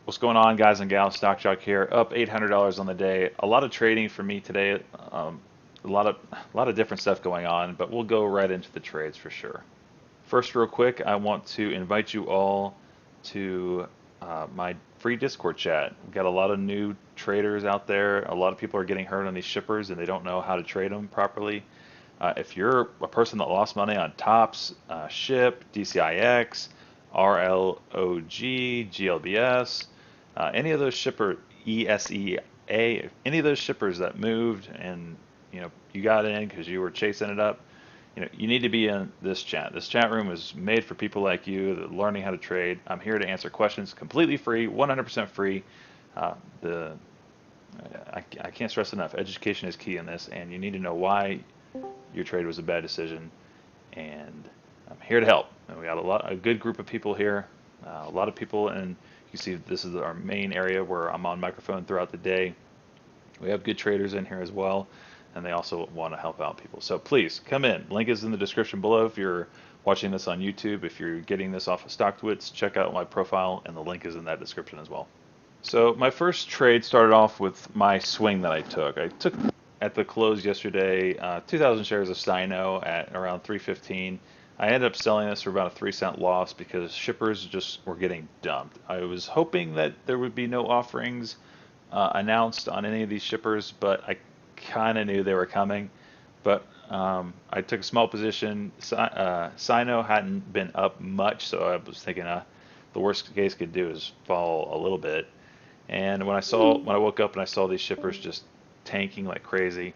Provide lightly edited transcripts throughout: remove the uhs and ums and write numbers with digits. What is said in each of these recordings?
What's going on, guys and gals? Stock Jock here, up $800 on the day. A lot of trading for me today. A lot of different stuff going on, but we'll go right into the trades for sure. First, real quick, I want to invite you all to my free Discord chat. We've got a lot of new traders out there. A lot of people are getting hurt on these shippers and they don't know how to trade them properly. If you're a person that lost money on TOPS, SHIP, DCIX, RLOG, GLBS, any of those ESEA, any of those shippers that moved and you got in because you were chasing it up, you need to be in this chat. This chat room is made for people like you that are learning how to trade. I'm here to answer questions completely free, 100% free. The I can't stress enough, education is key in this, and you need to know why your trade was a bad decision, and I'm here to help. And we got a good group of people here, a lot of people, and you see this is our main area where I'm on microphone throughout the day. We have good traders in here as well, and they also want to help out people. So please come in. Link is in the description below if you're watching this on YouTube. If you're getting this off of StockTwits, check out my profile, and the link is in that description as well. So my first trade started off with my swing that I took. I took at the close yesterday 2,000 shares of Sino at around 315. I ended up selling this for about a 3-cent loss because shippers just were getting dumped. I was hoping that there would be no offerings announced on any of these shippers, but I kind of knew they were coming. But I took a small position. Sino hadn't been up much, so I was thinking the worst case could do is fall a little bit. And when I woke up and I saw these shippers just tanking like crazy,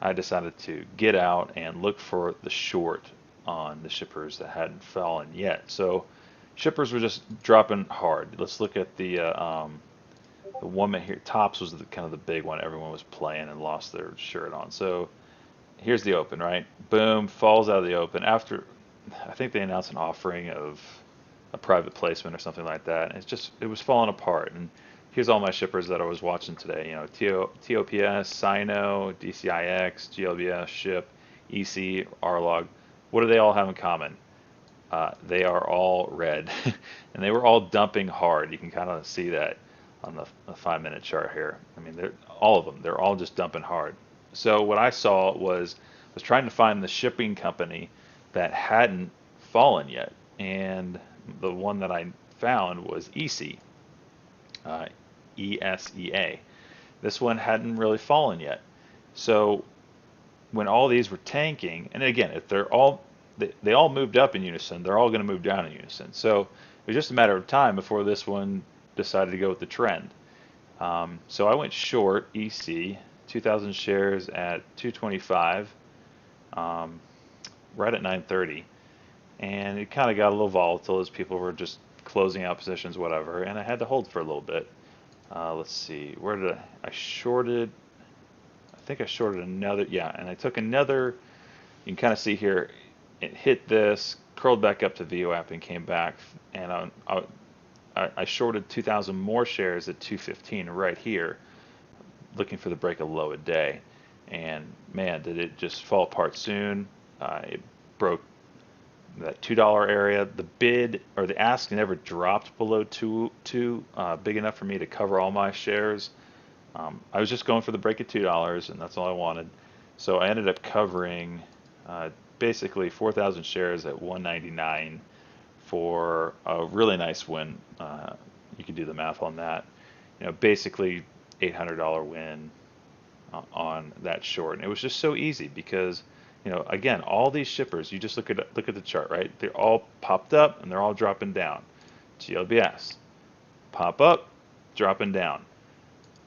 I decided to get out and look for the short on the shippers that hadn't fallen yet. So shippers were just dropping hard. Let's look at the one here. Tops was kind of the big one everyone was playing and lost their shirt on. So here's the open, right? Boom, falls out of the open after I think they announced an offering of a private placement or something like that. And it was falling apart. And here's all my shippers that I was watching today. TOPS, Sino, DCIX, GLBS, SHIP, EC, RLOG. What do they all have in common? They are all red, and they were all dumping hard. You can kind of see that on the 5-minute chart here. I mean, all of them. They're all just dumping hard. So what I saw was trying to find the shipping company that hadn't fallen yet, and the one that I found was EC. ESEA. This one hadn't really fallen yet. So when all these were tanking, and again, if they all moved up in unison, they're all going to move down in unison. So it was just a matter of time before this one decided to go with the trend. So I went short EC, 2,000 shares at 225, right at 9:30, and it kind of got a little volatile as people were just closing out positions, whatever, and I had to hold for a little bit. Let's see, where did I shorted? I think I shorted another, yeah, and I took another. You can kind of see here, it hit this, curled back up to VWAP and came back, and I shorted 2,000 more shares at 215 right here, looking for the break of low a day, and man, did it just fall apart soon. It broke that $2 area. The bid or the ask never dropped below two big enough for me to cover all my shares. I was just going for the break of $2, and that's all I wanted. So I ended up covering basically 4,000 shares at 199 for a really nice win. You can do the math on that. Basically $800 win on that short, and it was just so easy because again, all these shippers, you just look at the chart, right? They're all popped up and they're all dropping down. GLBS, pop up, dropping down.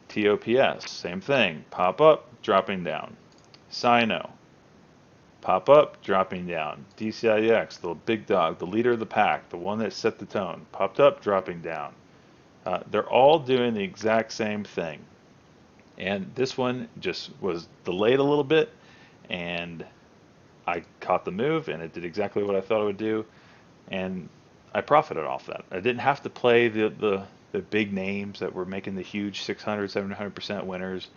TOPS, same thing, pop up, dropping down. Sino, pop up, dropping down. DCIX, the big dog, the leader of the pack, the one that set the tone, popped up, dropping down. They're all doing the exact same thing. And this one just was delayed a little bit, and I caught the move, and it did exactly what I thought it would do, and I profited off that. I didn't have to play the big names that were making the huge 600, 700% winners.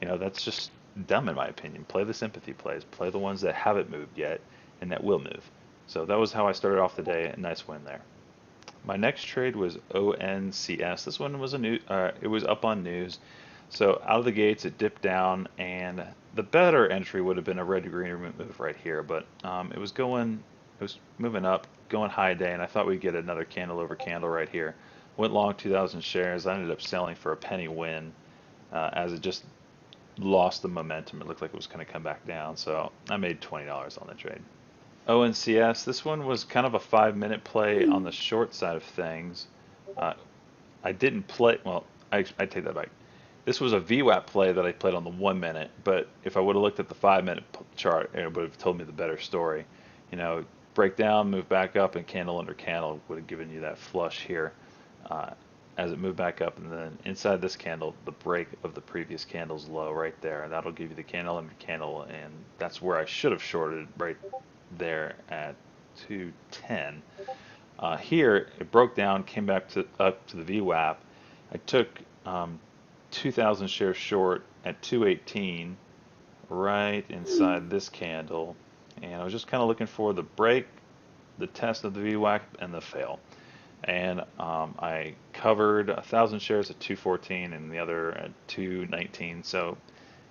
That's just dumb in my opinion. Play the sympathy plays. Play the ones that haven't moved yet and that will move. So that was how I started off the day. A nice win there. My next trade was ONCS. This one was it was up on news. So out of the gates, it dipped down, and the better entry would have been a red to green move right here. But it was moving up, going high day, and I thought we'd get another candle over candle right here. Went long 2,000 shares. I ended up selling for a penny win, as it just lost the momentum. It looked like it was going to come back down. So I made $20 on the trade. ONCS, this one was kind of a 5-minute play on the short side of things. Uh, I didn't play, well, I take that back. This was a VWAP play that I played on the 1 minute, but if I would have looked at the 5-minute chart, it would have told me the better story. You know, break down, move back up, and candle under candle would have given you that flush here, uh, as it moved back up, and then inside this candle, the break of the previous candle's low right there, and that'll give you the candle under candle, and that's where I should have shorted right there at 210. Here it broke down, came back to up to the VWAP. I took 2,000 shares short at 218, right inside this candle, and I was just kind of looking for the break, the test of the VWAP, and the fail. And I covered 1,000 shares at 214 and the other at 219. So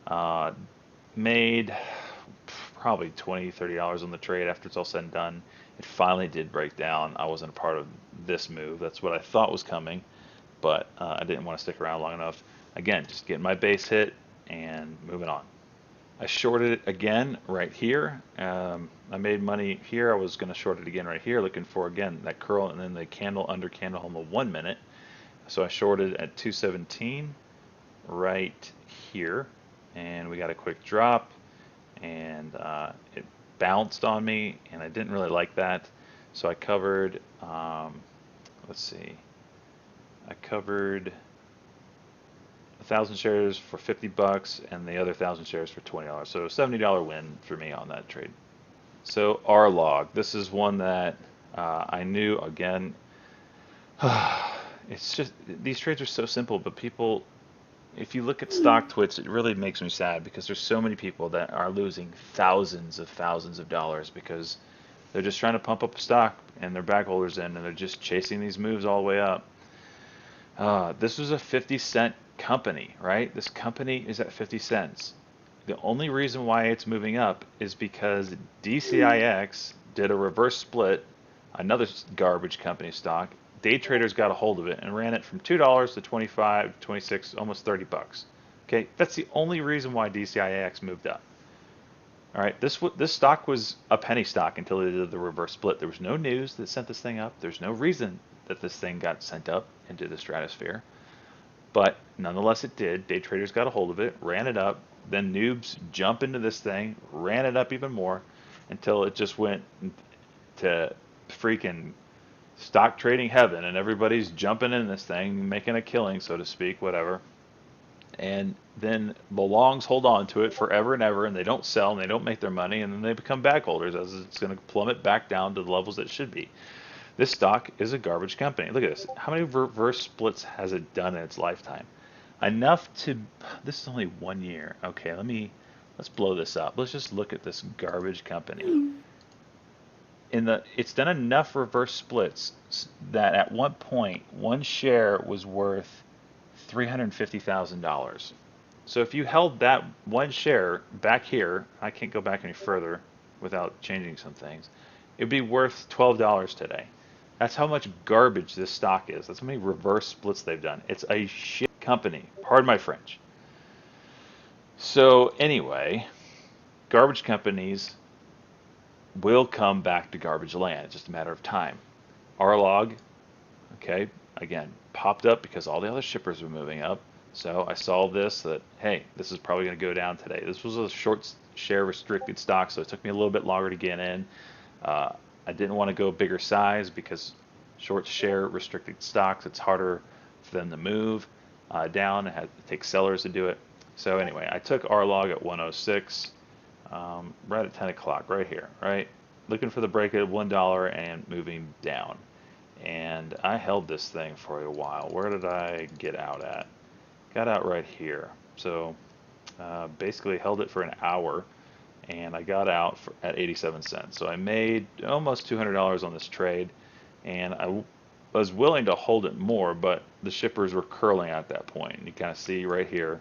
uh, made probably $20, $30 on the trade after it's all said and done. It finally did break down. I wasn't a part of this move. That's what I thought was coming, but I didn't want to stick around long enough. Again, just getting my base hit and moving on. I shorted it again right here. I made money here. I was going to short it again right here, looking for again that curl and then the candle under candle on the 1 minute. So I shorted at 217 right here, and we got a quick drop, and it bounced on me, and I didn't really like that. So I covered, let's see, I covered 1,000 shares for $50 and the other 1,000 shares for $20. So $70 win for me on that trade. So RLOG, this is one that I knew again. It's just these trades are so simple, but people, if you look at stock twits, it really makes me sad because there's so many people that are losing thousands of dollars because they're just trying to pump up a stock and their back holders in, and they're just chasing these moves all the way up. This was a 50-cent company, right? This company is at 50 cents. The only reason why it's moving up is because DCIX did a reverse split, another garbage company stock. Day traders got a hold of it and ran it from $2 to 25, 26, almost 30 bucks. Okay, that's the only reason why DCIX moved up. All right, this stock was a penny stock until they did the reverse split. There was no news that sent this thing up. There's no reason that this thing got sent up into the stratosphere. But nonetheless, it did. Day traders got a hold of it, ran it up. Then noobs jump into this thing, ran it up even more until it just went to freaking stock trading heaven, and everybody's jumping in this thing, making a killing, so to speak, whatever. And then the longs hold on to it forever and ever, and they don't sell, and they don't make their money, and then they become bag holders as it's going to plummet back down to the levels that it should be. This stock is a garbage company. Look at this. How many reverse splits has it done in its lifetime? Enough to, this is only 1 year. Okay, let's blow this up. Let's just look at this garbage company. It's done enough reverse splits that at one point, one share was worth $350,000. So if you held that one share back here, I can't go back any further without changing some things, it'd be worth $12 today. That's how much garbage this stock is. That's how many reverse splits they've done. It's a shit company. Pardon my French. So anyway, garbage companies will come back to garbage land. It's just a matter of time. RLOG, okay, again, popped up because all the other shippers were moving up. So I saw this that, hey, this is probably going to go down today. This was a short share restricted stock, so it took me a little bit longer to get in. I didn't want to go bigger size because short share restricted stocks, it's harder for them to move down. It takes sellers to do it. So anyway, I took RLOG at 106, right at 10 o'clock, right here, right? Looking for the break at $1 and moving down. And I held this thing for a while. Where did I get out at? Got out right here. So basically held it for an hour, and I got out at 87 cents. So I made almost $200 on this trade, and was willing to hold it more, but the shippers were curling at that point. And you kind of see right here,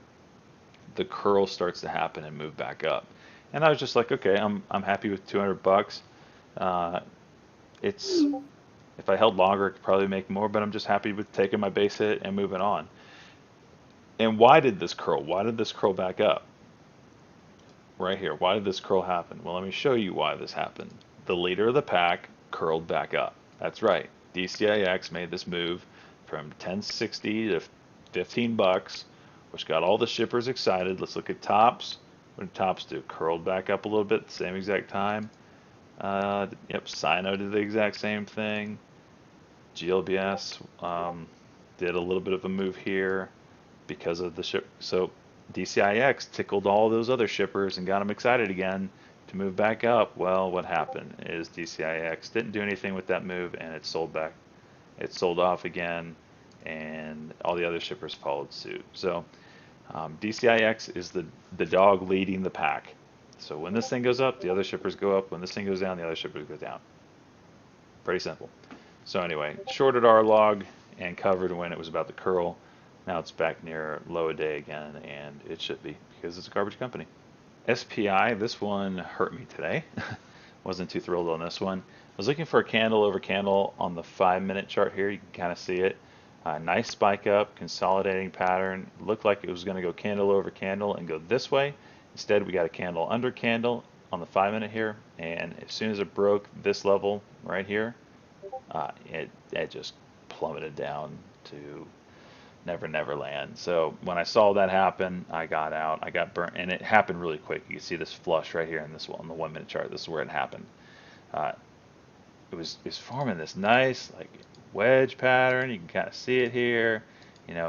the curl starts to happen and move back up. And I was just like, okay, I'm happy with 200 bucks. Uh, it's if I held longer, I could probably make more, but I'm just happy with taking my base hit and moving on. And why did this curl? Why did this curl back up? Right here. Why did this curl happen? Well, let me show you why this happened. The leader of the pack curled back up. That's right. DCIX made this move from 1060 to 15 bucks, which got all the shippers excited. Let's look at tops. What did tops do? Curled back up a little bit at the same exact time. Yep, Sino did the exact same thing. GLBS did a little bit of a move here because of the ship. So DCIX tickled all those other shippers and got them excited again to move back up. Well, what happened is DCIX didn't do anything with that move, and it sold back. It sold off again, and all the other shippers followed suit. So DCIX is the dog leading the pack. So when this thing goes up, the other shippers go up. When this thing goes down, the other shippers go down. Pretty simple. So anyway, shorted RLOG and covered when it was about to curl. Now it's back near low a day again, and it should be because it's a garbage company. SPI, this one hurt me today. Wasn't too thrilled on this one. I was looking for a candle over candle on the 5-minute chart here. You can kind of see it. Nice spike up, consolidating pattern. Looked like it was going to go candle over candle and go this way. Instead, we got a candle under candle on the 5-minute here. And as soon as it broke this level right here, it just plummeted down to Never Never Land. So when I saw that happen, I got out. I got burnt, and it happened really quick. You can see this flush right here in this one, on the 1-minute chart. This is where it happened. It was forming this nice like wedge pattern. You can kind of see it here. You know,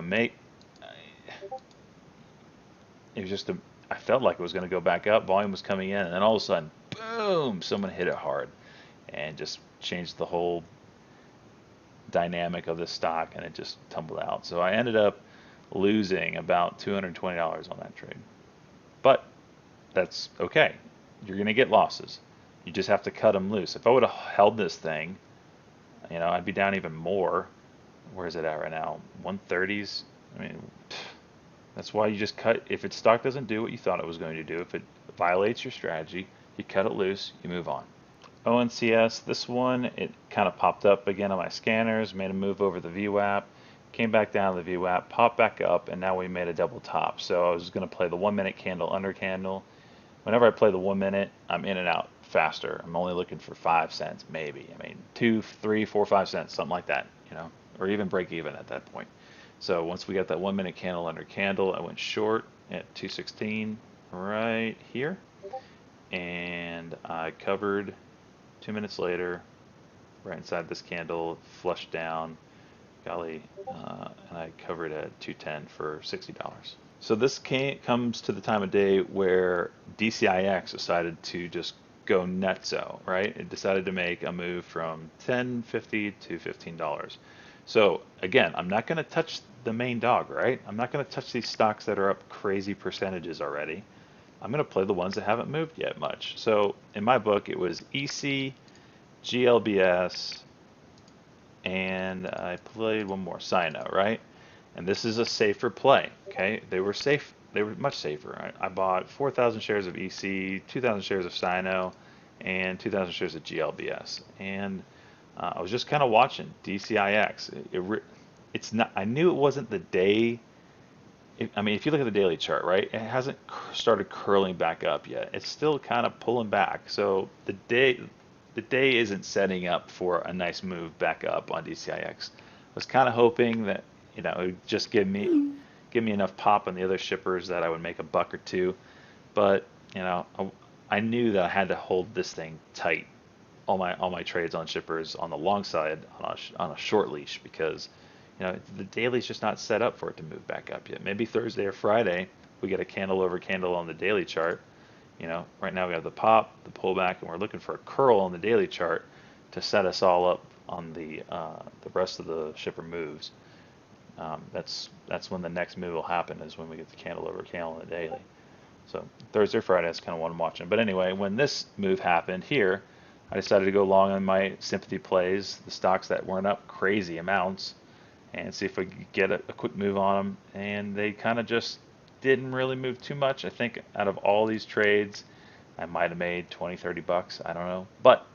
it was just I felt like it was going to go back up. Volume was coming in, and then all of a sudden, boom! Someone hit it hard, and just changed the whole dynamic of the stock, and it just tumbled out. So I ended up losing about $220 on that trade. But that's okay. You're going to get losses. You just have to cut them loose. If I would have held this thing, you know, I'd be down even more. Where is it at right now? 130s. I mean, that's why you just cut. If its stock doesn't do what you thought it was going to do, if it violates your strategy, you cut it loose, you move on. ONCS, this one, it kind of popped up again on my scanners, made a move over the VWAP, came back down to the VWAP, popped back up, and now we made a double top. So I was going to play the 1-minute candle under candle. Whenever I play the 1-minute, I'm in and out faster. I'm only looking for 5 cents, maybe. I mean, 2, 3, 4, 5 cents, something like that, you know, or even break even at that point. So once we got that 1-minute candle under candle, I went short at 216 right here, and I covered 2 minutes later, right inside this candle, flushed down, golly, and I covered at 210 for $60. So this comes to the time of day where DCIX decided to just go nutso, right? It decided to make a move from $10.50 to $15. So again, I'm not going to touch the main dog, right? I'm not going to touch these stocks that are up crazy percentages already. I'm going to play the ones that haven't moved yet much. So in my book, it was EC, GLBS, and I played one more, Sino, right? And this is a safer play, okay? They were safe. They were much safer. I bought 4,000 shares of EC, 2,000 shares of Sino, and 2,000 shares of GLBS. And I was just kind of watching DCIX. It's not. I knew it wasn't the day. I mean, if you look at the daily chart, right, it hasn't started curling back up yet. It's still kind of pulling back. So the day isn't setting up for a nice move back up on DCIX. I was kind of hoping that, you know, it would just give me enough pop on the other shippers that I would make a buck or two. But, you know, I knew that I had to hold this thing tight. All my trades on shippers on the long side on a short leash, because, you know, the daily's just not set up for it to move back up yet. Maybe Thursday or Friday we get a candle over candle on the daily chart. You know, right now we have the pop, the pullback, and we're looking for a curl on the daily chart to set us all up on the rest of the shipper moves. That's when the next move will happen, is when we get the candle over candle on the daily. So Thursday or Friday, that's kind of what I'm watching. But anyway, when this move happened here, I decided to go long on my sympathy plays, the stocks that weren't up crazy amounts, and see if I could get a quick move on them. And they kind of just didn't really move too much. I think out of all these trades, I might have made 20, 30 bucks. I don't know. But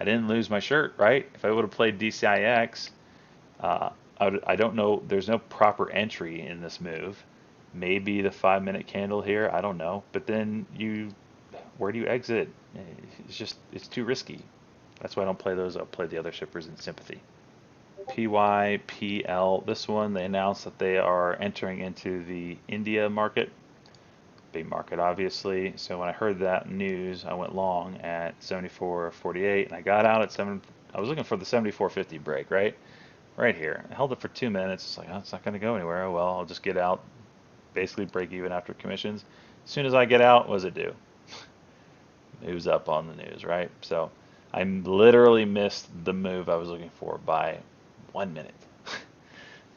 I didn't lose my shirt, right? If I would have played DCIX, uh, I don't know. There's no proper entry in this move. Maybe the 5 minute candle here. I don't know. But then where do you exit? It's too risky. That's why I don't play those. I'll play the other shippers in sympathy. PYPL. This one, they announced that they are entering into the India market. Big market, obviously. So when I heard that news, I went long at 74.48, and I got out at 7. I was looking for the 74.50 break, right here. I held it for 2 minutes. It's like, oh, it's not going to go anywhere. Oh, well, I'll just get out, basically break even after commissions. As soon as I get out, what does it do? It was up on the news, right? So I literally missed the move I was looking for by 1 minute.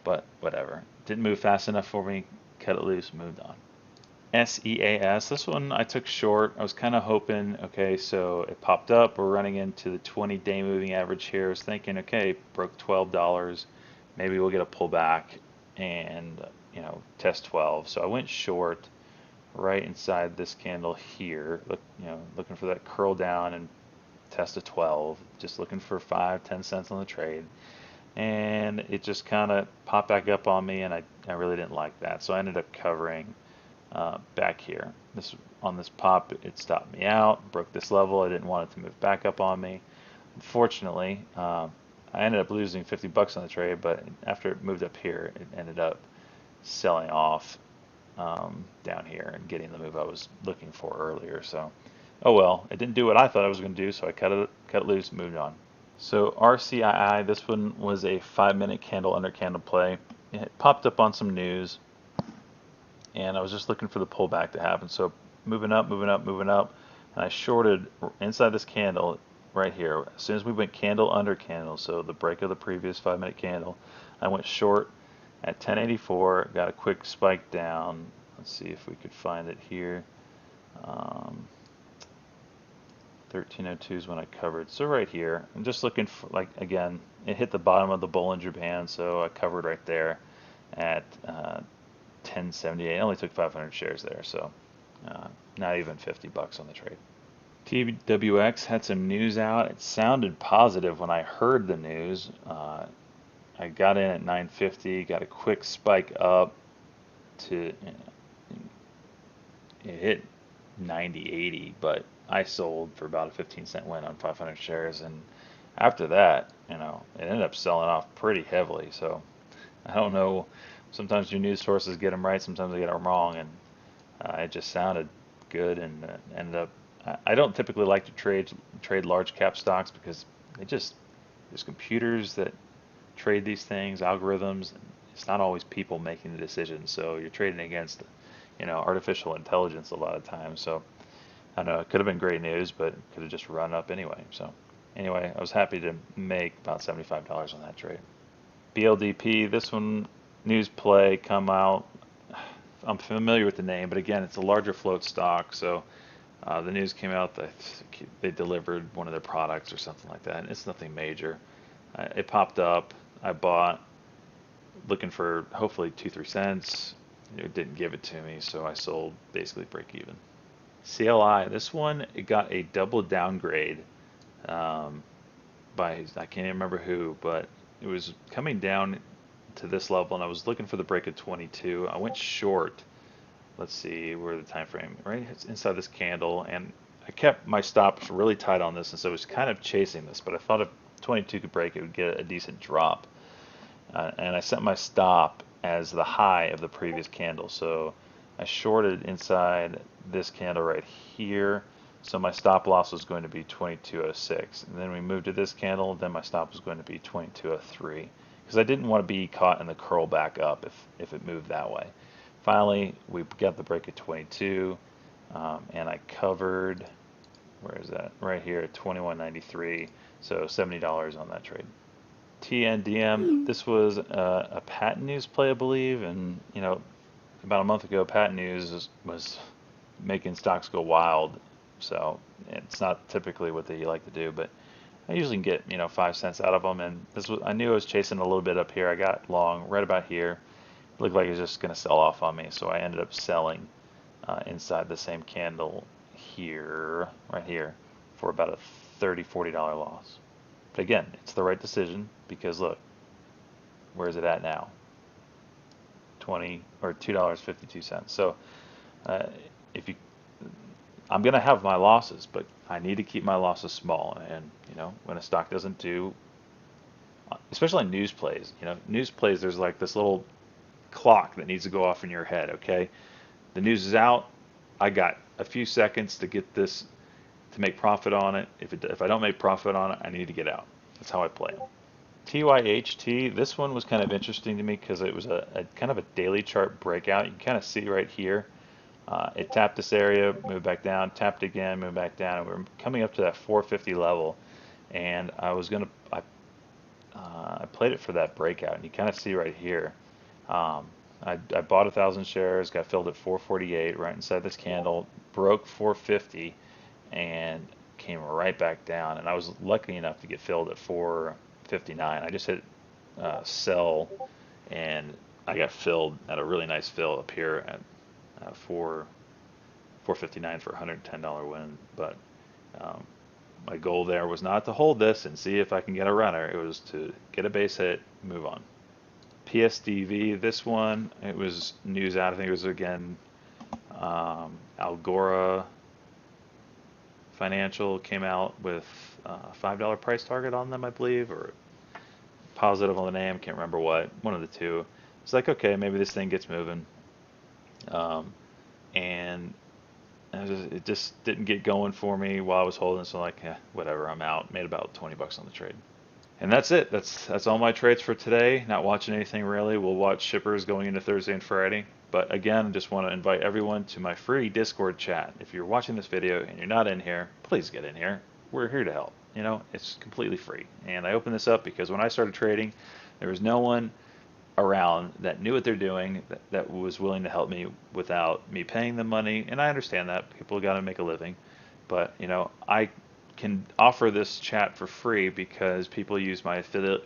But whatever. Didn't move fast enough for me. Cut it loose, moved on. SEAS, this one I took short. I was kind of hoping, okay, so it popped up. We're running into the 20-day moving average here. I was thinking, okay, broke $12. Maybe we'll get a pullback and, test 12. So I went short right inside this candle here, looking for that curl down and test a 12, just looking for 5, 10 cents on the trade. And it just kind of popped back up on me, and I really didn't like that. So I ended up covering back here. On this pop, it stopped me out, broke this level. I didn't want it to move back up on me. Unfortunately, I ended up losing 50 bucks on the trade, but after it moved up here, it ended up selling off down here and getting the move I was looking for earlier. So, oh well, it didn't do what I thought I was going to do, so I cut it loose, moved on. So RCII, this one was a 5 minute candle under candle play. It popped up on some news, and I was just looking for the pullback to happen. So moving up, moving up, moving up, and I shorted inside this candle right here. As soon as we went candle under candle, so the break of the previous 5 minute candle, I went short at 1084, got a quick spike down. Let's see if we could find it here. 1302 is when I covered. So right here, I'm just looking for, like, again, it hit the bottom of the Bollinger Band, so I covered right there at 1078. I only took 500 shares there, so not even 50 bucks on the trade. TWX had some news out. It sounded positive when I heard the news. I got in at 950, got a quick spike up to, it hit 90.80, but I sold for about a 15-cent win on 500 shares, and after that, it ended up selling off pretty heavily. So I don't know. Sometimes your news sources get them right, sometimes they get them wrong, and it just sounded good, and ended up. I don't typically like to trade large cap stocks because there's computers that trade these things, algorithms. It's not always people making the decisions, so you're trading against artificial intelligence a lot of times. So I don't know, it could have been great news, but it could have just run up anyway. So anyway, I was happy to make about $75 on that trade. BLDP, this one, news play come out. I'm familiar with the name, but again, it's a larger float stock. So the news came out that they delivered one of their products or something like that. And it's nothing major. It popped up. I bought, looking for hopefully 2-3 cents. It didn't give it to me, so I sold, basically break even. CLI, this one, it got a double downgrade by, I can't even remember who, but it was coming down to this level, and I was looking for the break of 22. I went short. Let's see where the time frame, right? It's inside this candle, and I kept my stops really tight on this, and so I was kind of chasing this, but I thought if 22 could break, it would get a decent drop. And I set my stop as the high of the previous candle. So I shorted inside this candle right here. So my stop loss was going to be 2206. And then we moved to this candle, then my stop was going to be 2203. Because I didn't want to be caught in the curl back up if it moved that way. Finally, we got the break at 22, and I covered, where is that? Right here at 21.93, so $70 on that trade. TNDM, this was a patent news play, I believe, and about a month ago, patent news was making stocks go wild. So it's not typically what they like to do, but I usually can get 5 cents out of them. And this was, I knew I was chasing a little bit up here. I got long right about here. It looked like it was just going to sell off on me, so I ended up selling inside the same candle here, right here, for about a $30-40 loss. But again, it's the right decision because look, where is it at now? 20 or $2.52. So uh, if you, I'm gonna have my losses, but I need to keep my losses small. And when a stock doesn't do, especially in news plays, news plays, there's like this little clock that needs to go off in your head. Okay, the news is out. I got a few seconds to get this to make profit on it. If I don't make profit on it, I need to get out. That's how I play it. TYHT, this one was kind of interesting to me because it was a kind of a daily chart breakout. You can kind of see right here. It tapped this area, moved back down, tapped again, moved back down, and we're coming up to that 450 level. And I played it for that breakout, and you kind of see right here. I bought 1,000 shares, got filled at 448 right inside this candle, broke 450, and came right back down. And I was lucky enough to get filled at 459. I just hit sell, and I got filled at a really nice fill up here at 459 for a $110 win. But um, my goal there was not to hold this and see if I can get a runner. It was to get a base hit, move on. PSDV, this one, it was news out. I think it was again Algora Financial came out with a $5 price target on them, I believe, or positive on the name. Can't remember what. One of the two. It's like, okay, maybe this thing gets moving. And it just didn't get going for me while I was holding. So like, whatever, I'm out. Made about 20 bucks on the trade. And that's it. That's all my trades for today. Not watching anything really. We'll watch shippers going into Thursday and Friday. But again, just want to invite everyone to my free Discord chat. If you're watching this video and you're not in here, please get in here. We're here to help. It's completely free. And I opened this up because when I started trading, there was no one around that knew what they're doing, that was willing to help me without me paying them money. And I understand that people got to make a living, but I can offer this chat for free because people use my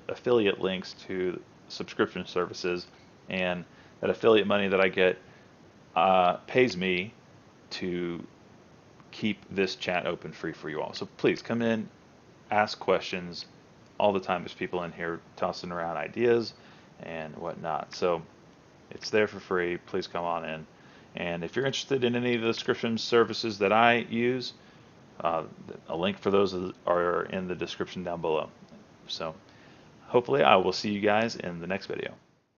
affiliate links to subscription services, and that affiliate money that I get pays me to keep this chat open free for you all. So please come in, ask questions. All the time there's people in here tossing around ideas and whatnot. So it's there for free. Please come on in. And if you're interested in any of the subscription services that I use, a link for those are in the description down below. So hopefully I will see you guys in the next video.